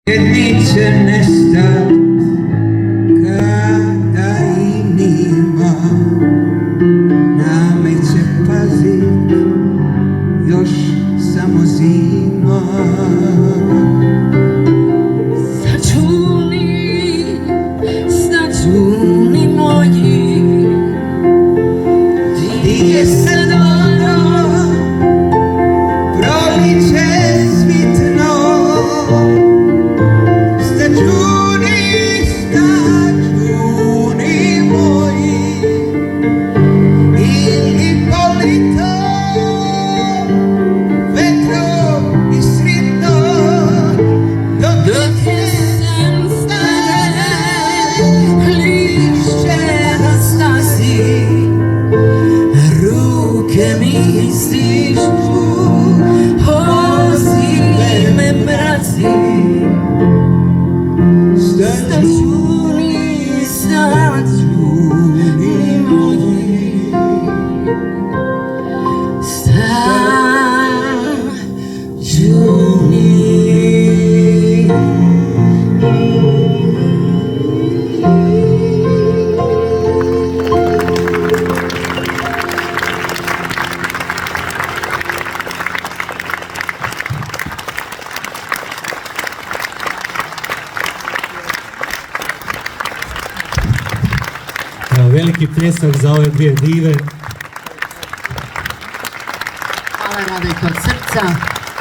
Jedni će nestat kada i nima, na me će pazit još samo zima. Sačuni moji, Ti je sad ono, proliče svitno. Stagioni moji, ili polito, vetro i sritno, dok jesem stane, lišće rastasi, ruke mi stižu, hozi me mrazi. Stagioni moji, Veliki pljesak za ove dvije dive. hvala Radojko od srca.